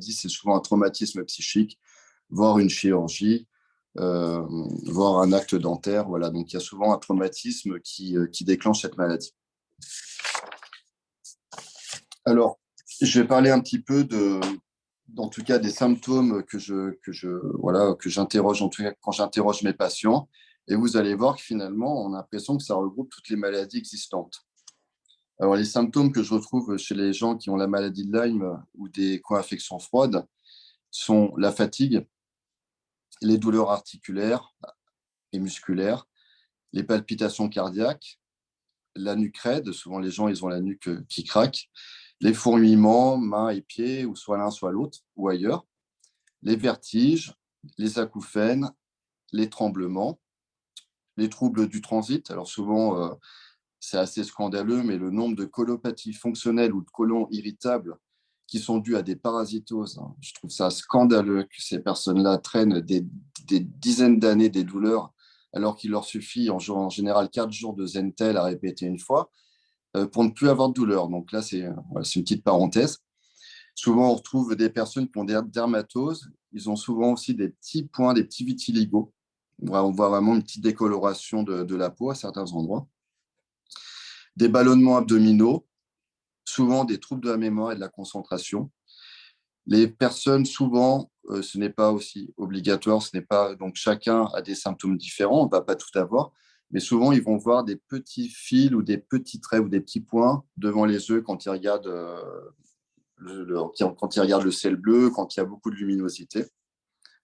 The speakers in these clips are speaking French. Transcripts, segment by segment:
c'est souvent un traumatisme psychique, voire une chirurgie, euh, voire un acte dentaire. Voilà. Donc, il y a souvent un traumatisme qui déclenche cette maladie. Alors, je vais parler un petit peu en tout cas, des symptômes voilà, que j'interroge, en tout cas, quand j'interroge mes patients. Et vous allez voir que finalement, on a l'impression que ça regroupe toutes les maladies existantes. Alors, les symptômes que je retrouve chez les gens qui ont la maladie de Lyme ou des co-infections froides sont la fatigue, les douleurs articulaires et musculaires, les palpitations cardiaques, la nuque raide. Souvent, les gens, ils ont la nuque qui craque, les fourmillements, mains et pieds, ou soit l'un, soit l'autre, ou ailleurs, les vertiges, les acouphènes, les tremblements, les troubles du transit. Alors souvent, c'est assez scandaleux, mais le nombre de colopathies fonctionnelles ou de colons irritables qui sont dus à des parasitoses, hein, je trouve ça scandaleux que ces personnes-là traînent des dizaines d'années des douleurs, alors qu'il leur suffit en général 4 jours de Zentel à répéter une fois pour ne plus avoir de douleur. Donc là, voilà, c'est une petite parenthèse. Souvent, on retrouve des personnes qui ont des dermatoses. Ils ont souvent aussi des petits points, des petits vitiligo. On voit vraiment une petite décoloration de la peau à certains endroits. Des ballonnements abdominaux, souvent des troubles de la mémoire et de la concentration. Les personnes, souvent, ce n'est pas aussi obligatoire, ce n'est pas, donc chacun a des symptômes différents, on ne va pas tout avoir, mais souvent, ils vont voir des petits fils ou des petits traits ou des petits points devant les yeux quand ils regardent quand ils regardent le ciel bleu, quand il y a beaucoup de luminosité.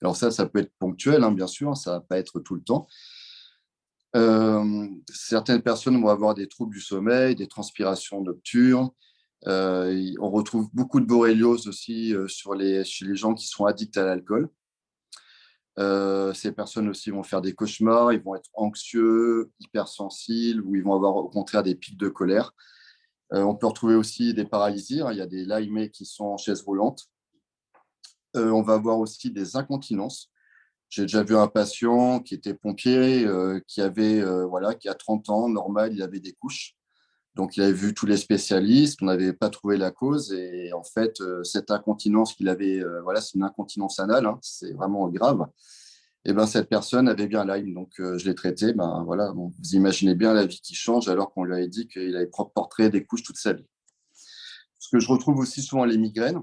Alors ça peut être ponctuel, hein, bien sûr, ça ne va pas être tout le temps. Certaines personnes vont avoir des troubles du sommeil, des transpirations nocturnes. On retrouve beaucoup de borréliose aussi chez les gens qui sont addicts à l'alcool. Ces personnes aussi vont faire des cauchemars, ils vont être anxieux, hypersensibles, ou ils vont avoir au contraire des pics de colère. On peut retrouver aussi des paralysies, hein. Il y a des Lyme qui sont en chaise roulante. On va avoir aussi des incontinences. J'ai déjà vu un patient qui était pompier, qui a 30 ans, normal, il avait des couches. Donc, il avait vu tous les spécialistes, on n'avait pas trouvé la cause. Et en fait, cette incontinence qu'il avait, c'est une incontinence anale, hein, c'est vraiment grave. Et ben, cette personne avait bien Lyme, donc je l'ai traité. Ben, voilà, bon, vous imaginez bien la vie qui change alors qu'on lui avait dit qu'il avait porté des couches toute sa vie. Ce que je retrouve aussi souvent les migraines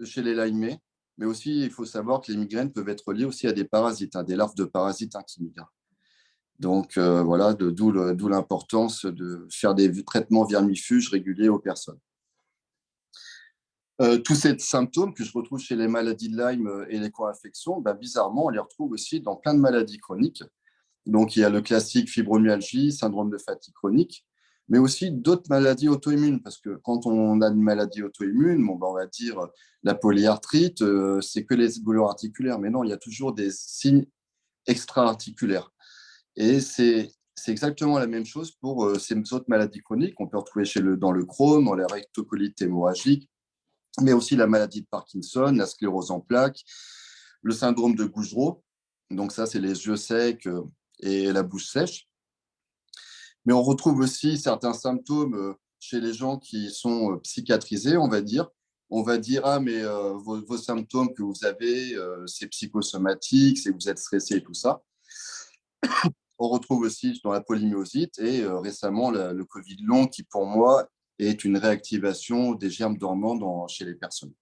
chez les Lyme, mais aussi il faut savoir que les migraines peuvent être liées aussi à des parasites, hein, des larves de parasites, hein, qui migrent. Donc voilà, d'où l'importance de faire des traitements vermifuges réguliers aux personnes. Tous ces symptômes que je retrouve chez les maladies de Lyme et les co-infections, ben, bizarrement, on les retrouve aussi dans plein de maladies chroniques. Donc il y a le classique fibromyalgie, syndrome de fatigue chronique, mais aussi d'autres maladies auto-immunes, parce que quand on a une maladie auto-immune, bon, ben, on va dire la polyarthrite, c'est que les douleurs articulaires, mais non, il y a toujours des signes extra-articulaires. Et c'est exactement la même chose pour ces autres maladies chroniques qu'on peut retrouver dans le Crohn, dans la rectocolite hémorragique, mais aussi la maladie de Parkinson, la sclérose en plaques, le syndrome de Gougerot. Donc ça, c'est les yeux secs et la bouche sèche. Mais on retrouve aussi certains symptômes chez les gens qui sont psychiatrisés, on va dire. On va dire, ah, mais vos symptômes que vous avez, c'est psychosomatique, c'est que vous êtes stressé et tout ça. On retrouve aussi dans la polymyosite et récemment le Covid long qui, pour moi, est une réactivation des germes dormants chez les personnes.